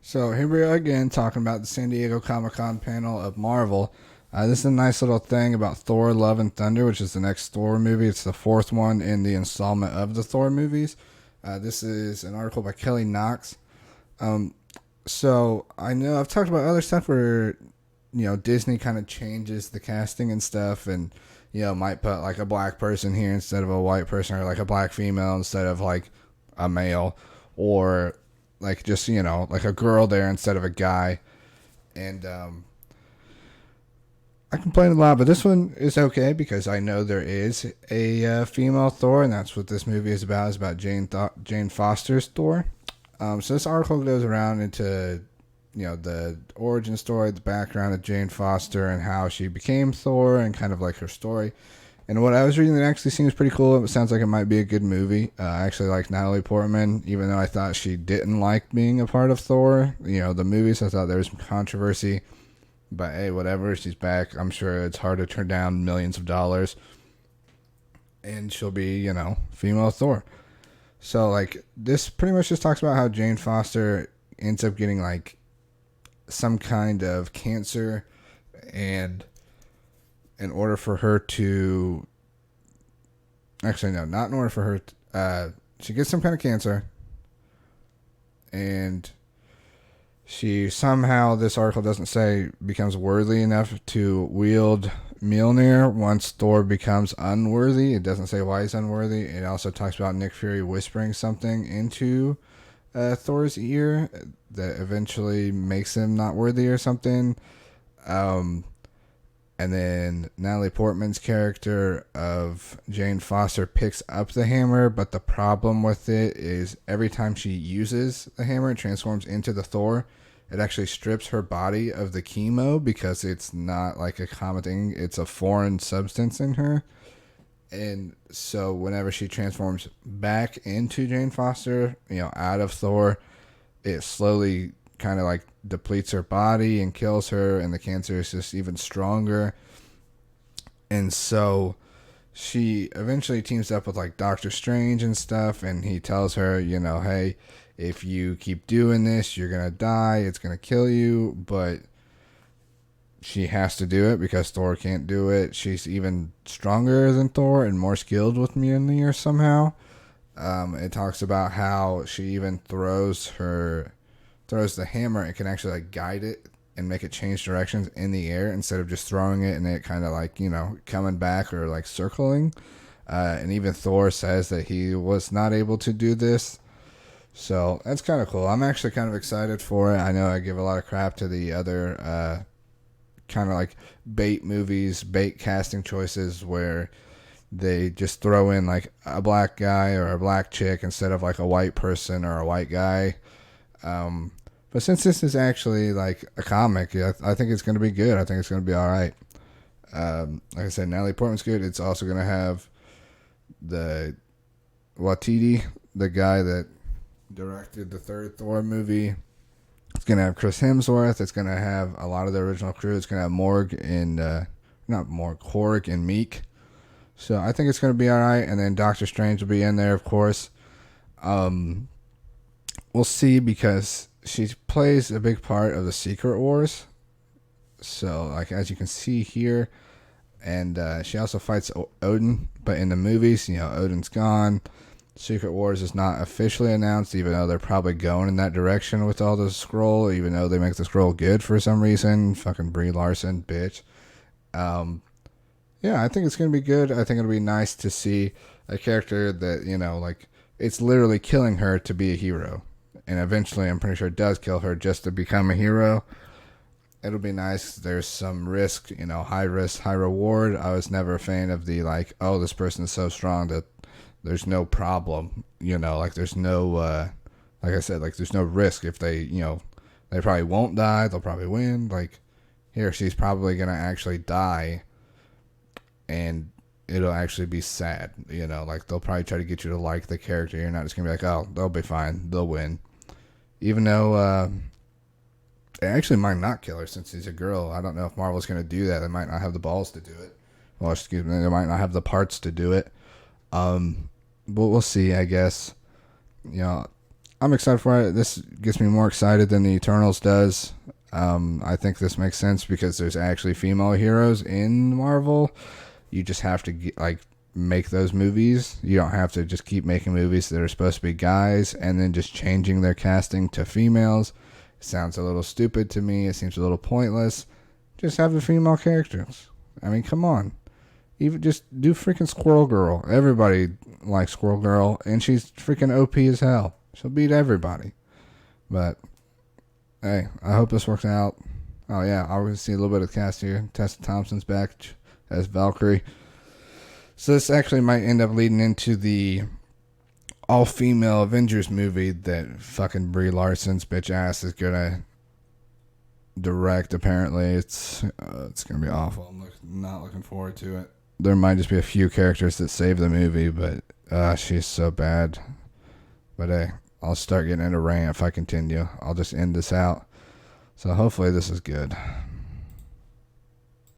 So here we are again talking about the San Diego Comic Con panel of Marvel. This is a nice little thing about Thor: Love and Thunder, which is the next Thor movie. It's the fourth one in the installment of the Thor movies. This is an article by Kelly Knox. Um, so I know I've talked about other stuff where Disney kind of changes the casting and stuff, and might put like a black person here instead of a white person, or like a black female instead of like a male, or like just like a girl there instead of a guy. And I complain a lot, but this one is okay because I know there is a female Thor, and that's what this movie is about. It's about Jane Foster's Thor. So this article goes around into the origin story, the background of Jane Foster, and how she became Thor, and kind of like her story. And what I was reading, that actually seems pretty cool. It sounds like it might be a good movie. I actually like Natalie Portman, even though I thought she didn't like being a part of Thor. The movies, I thought there was some controversy. But hey, whatever. She's back. I'm sure it's hard to turn down millions of dollars. And she'll be, female Thor. So, like, this pretty much just talks about how Jane Foster ends up getting, like, some kind of cancer. And in order for her to... Actually, no, not in order for her... she gets some kind of cancer. And she somehow, this article doesn't say, becomes worthy enough to wield Mjolnir once Thor becomes unworthy. It doesn't say why he's unworthy. It also talks about Nick Fury whispering something into Thor's ear that eventually makes him not worthy or something. And then Natalie Portman's character of Jane Foster picks up the hammer, but the problem with it is every time she uses the hammer, it transforms into the Thor. It actually strips her body of the chemo because it's not like a common thing. It's a foreign substance in her. And so whenever she transforms back into Jane Foster, out of Thor, it slowly kind of like depletes her body and kills her, and the cancer is just even stronger. And so she eventually teams up with like Doctor Strange and stuff, and he tells her, hey, if you keep doing this, you're gonna die, it's gonna kill you. But she has to do it because Thor can't do it. She's even stronger than Thor and more skilled with Mjolnir somehow. It talks about how she even throws the hammer and can actually like guide it and make it change directions in the air instead of just throwing it and it kind of like coming back or like circling. And even Thor says that he was not able to do this. So that's kind of cool. I'm actually kind of excited for it. I know I give a lot of crap to the other kind of like bait movies, bait casting choices where they just throw in like a black guy or a black chick instead of like a white person or a white guy. But since this is actually like a comic, I think it's going to be good. I think it's going to be all right. Like I said, Natalie Portman's good. It's also going to have the Watiti, the guy that directed the third Thor movie. It's going to have Chris Hemsworth. It's going to have a lot of the original crew. It's going to have Korg and Meek. So I think it's going to be all right. And then Doctor Strange will be in there, of course. We'll see because she plays a big part of the Secret Wars. So, like, as you can see here, and she also fights Odin, but in the movies, Odin's gone. Secret Wars is not officially announced, even though they're probably going in that direction with all the Skrull, even though they make the Skrull good for some reason. Fucking Brie Larson, bitch. Yeah, I think it's going to be good. I think it'll be nice to see a character that, like, it's literally killing her to be a hero. And eventually, I'm pretty sure it does kill her just to become a hero. It'll be nice. There's some risk, high risk, high reward. I was never a fan of the, like, oh, this person is so strong that there's no problem. Like, there's no, like I said, like, there's no risk. If they, they probably won't die. They'll probably win. Like, here, she's probably going to actually die. And it'll actually be sad. Like, they'll probably try to get you to like the character. You're not just going to be like, oh, they'll be fine. They'll win. Even though they actually might not kill her since she's a girl. I don't know if Marvel's going to do that. They might not have the balls to do it. Well, excuse me. They might not have the parts to do it. But we'll see, I guess. I'm excited for it. This gets me more excited than the Eternals does. I think this makes sense because there's actually female heroes in Marvel. You just have to make those movies. You don't have to just keep making movies that are supposed to be guys and then just changing their casting to females. It sounds a little stupid to me. It seems a little pointless. Just have the female characters. I mean, come on. Even just do freaking Squirrel Girl. Everybody likes Squirrel Girl, and she's freaking OP as hell. She'll beat everybody. But hey, I hope this works out. Oh yeah, I was see a little bit of the cast here. Tessa Thompson's back as Valkyrie. So this actually might end up leading into the all-female Avengers movie that fucking Brie Larson's bitch ass is gonna direct. Apparently, it's gonna be awful. I'm not looking forward to it. There might just be a few characters that save the movie, but she's so bad. But hey, I'll start getting into rant if I continue. I'll just end this out. So hopefully this is good.